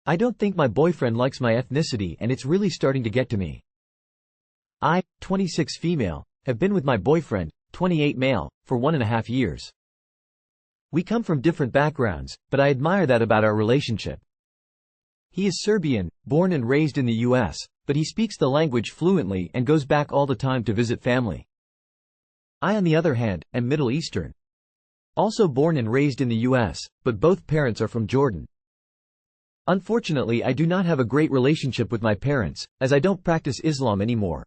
I don't think my boyfriend likes my ethnicity and it's really starting to get to me. I, 26 female, have been with my boyfriend, 28 male, for 1.5 years. We come from different backgrounds, but I admire that about our relationship. He is Serbian, born and raised in the US, but he speaks the language fluently and goes back all the time to visit family. I, on the other hand, am Middle Eastern. Also born and raised in the US, but both parents are from Jordan. Unfortunately, I do not have a great relationship with my parents, as I don't practice Islam anymore.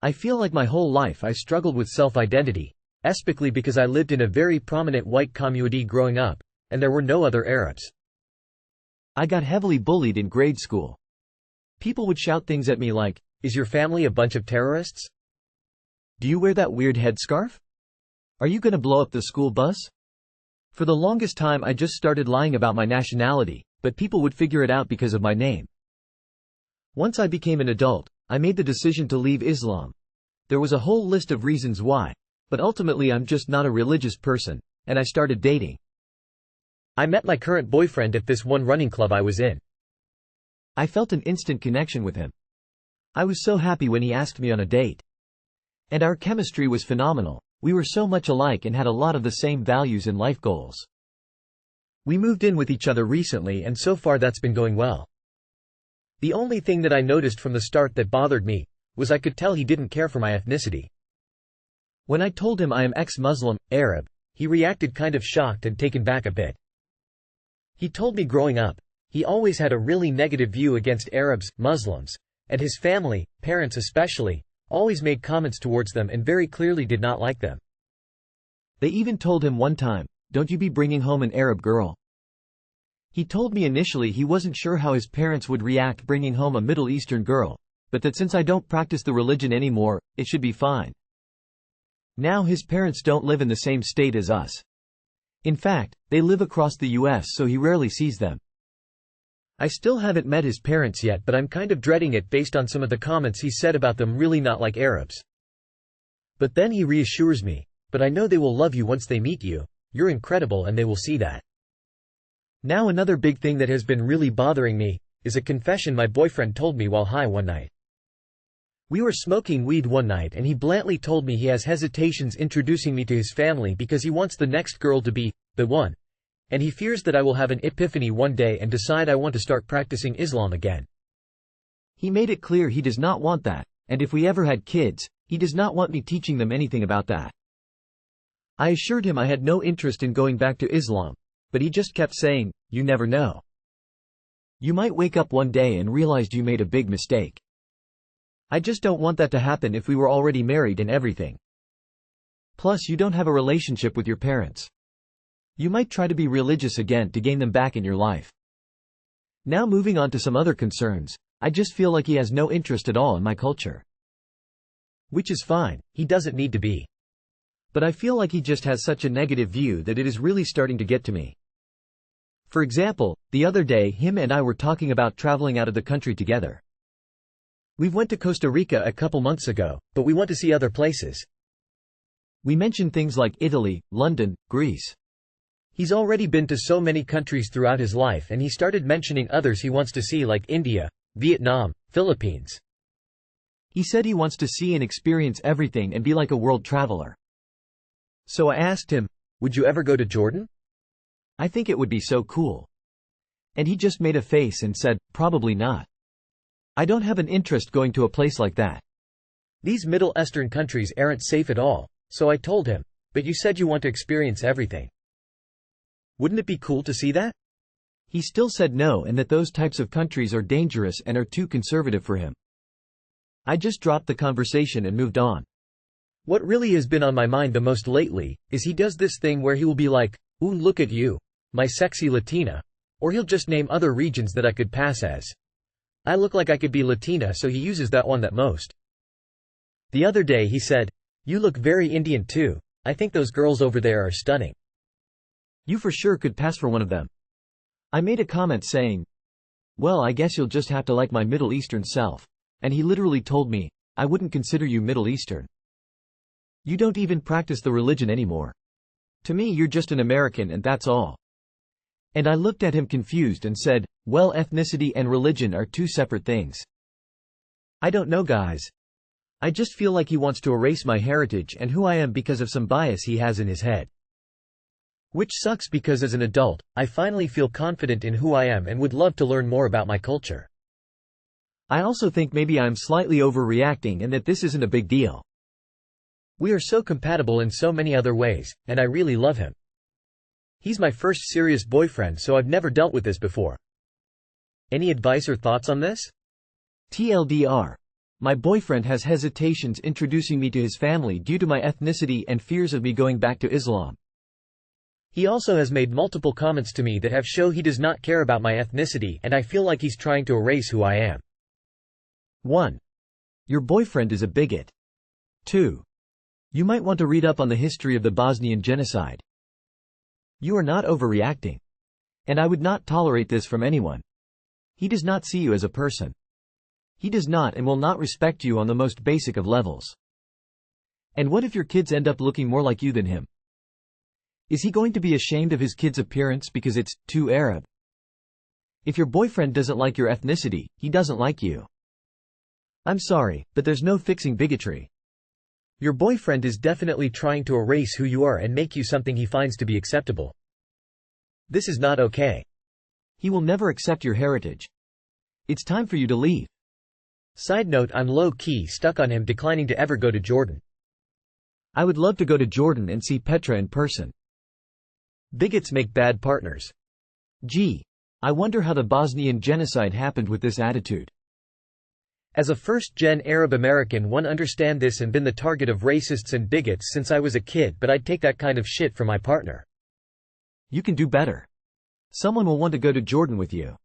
I feel like my whole life I struggled with self-identity, especially because I lived in a very prominent white community growing up, and there were no other Arabs. I got heavily bullied in grade school. People would shout things at me like, "Is your family a bunch of terrorists? Do you wear that weird headscarf? Are you gonna blow up the school bus?" For the longest time I just started lying about my nationality, but people would figure it out because of my name. Once I became an adult, I made the decision to leave Islam. There was a whole list of reasons why, but ultimately I'm just not a religious person, and I started dating. I met my current boyfriend at this one running club I was in. I felt an instant connection with him. I was so happy when he asked me on a date. And our chemistry was phenomenal. We were so much alike and had a lot of the same values and life goals. We moved in with each other recently and so far that's been going well. The only thing that I noticed from the start that bothered me was I could tell he didn't care for my ethnicity. When I told him I am ex-Muslim, Arab, he reacted kind of shocked and taken back a bit. He told me growing up, he always had a really negative view against Arabs, Muslims, and his family, parents especially, always made comments towards them and very clearly did not like them. They even told him one time, "Don't you be bringing home an Arab girl." He told me initially he wasn't sure how his parents would react bringing home a Middle Eastern girl, but that since I don't practice the religion anymore, it should be fine. Now his parents don't live in the same state as us. In fact, they live across the US so he rarely sees them. I still haven't met his parents yet but I'm kind of dreading it based on some of the comments he said about them really not like Arabs. But then he reassures me, "But I know they will love you once they meet you, you're incredible and they will see that." Now another big thing that has been really bothering me is a confession my boyfriend told me while high one night. We were smoking weed one night and he bluntly told me he has hesitations introducing me to his family because he wants the next girl to be the one, and he fears that I will have an epiphany one day and decide I want to start practicing Islam again. He made it clear he does not want that, and if we ever had kids, he does not want me teaching them anything about that. I assured him I had no interest in going back to Islam, but he just kept saying, "You never know. You might wake up one day and realize you made a big mistake." I just don't want that to happen if we were already married and everything. Plus you don't have a relationship with your parents. You might try to be religious again to gain them back in your life. Now moving on to some other concerns, I just feel like he has no interest at all in my culture. Which is fine, he doesn't need to be. But I feel like he just has such a negative view that it is really starting to get to me. For example, the other day him and I were talking about traveling out of the country together. We went to Costa Rica a couple months ago, but we want to see other places. We mentioned things like Italy, London, Greece. He's already been to so many countries throughout his life and he started mentioning others he wants to see like India, Vietnam, Philippines. He said he wants to see and experience everything and be like a world traveler. So I asked him, "Would you ever go to Jordan? I think it would be so cool." And he just made a face and said, "Probably not. I don't have an interest going to a place like that. These Middle Eastern countries aren't safe at all." So I told him, "But you said you want to experience everything. Wouldn't it be cool to see that?" He still said no and that those types of countries are dangerous and are too conservative for him. I just dropped the conversation and moved on. What really has been on my mind the most lately is he does this thing where he will be like, "Ooh, look at you, my sexy Latina," or he'll just name other regions that I could pass as. I look like I could be Latina so he uses that one that most. The other day he said, "You look very Indian too, I think those girls over there are stunning. You for sure could pass for one of them." I made a comment saying, "Well, I guess you'll just have to like my Middle Eastern self," and he literally told me, "I wouldn't consider you Middle Eastern. You don't even practice the religion anymore. To me you're just an American and that's all." And I looked at him confused and said, well, ethnicity and religion are two separate things. I don't know, guys. I just feel like he wants to erase my heritage and who I am because of some bias he has in his head. Which sucks because as an adult, I finally feel confident in who I am and would love to learn more about my culture. I also think maybe I'm slightly overreacting and that this isn't a big deal. We are so compatible in so many other ways, and I really love him. He's my first serious boyfriend, so I've never dealt with this before. Any advice or thoughts on this? TLDR. My boyfriend has hesitations introducing me to his family due to my ethnicity and fears of me going back to Islam. He also has made multiple comments to me that show he does not care about my ethnicity, and I feel like he's trying to erase who I am. 1. Your boyfriend is a bigot. 2. You might want to read up on the history of the Bosnian genocide. You are not overreacting. And I would not tolerate this from anyone. He does not see you as a person. He does not and will not respect you on the most basic of levels. And what if your kids end up looking more like you than him? Is he going to be ashamed of his kid's appearance because it's too Arab? If your boyfriend doesn't like your ethnicity, he doesn't like you. I'm sorry, but there's no fixing bigotry. Your boyfriend is definitely trying to erase who you are and make you something he finds to be acceptable. This is not okay. He will never accept your heritage. It's time for you to leave. Side note, I'm low-key stuck on him declining to ever go to Jordan. I would love to go to Jordan and see Petra in person. Bigots make bad partners. Gee, I wonder how the Bosnian genocide happened with this attitude. As a first-gen Arab American, one understand this and been the target of racists and bigots since I was a kid, but I'd take that kind of shit from my partner. You can do better. Someone will want to go to Jordan with you.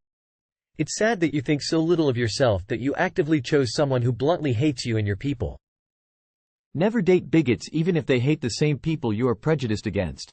It's sad that you think so little of yourself that you actively chose someone who bluntly hates you and your people. Never date bigots even if they hate the same people you are prejudiced against.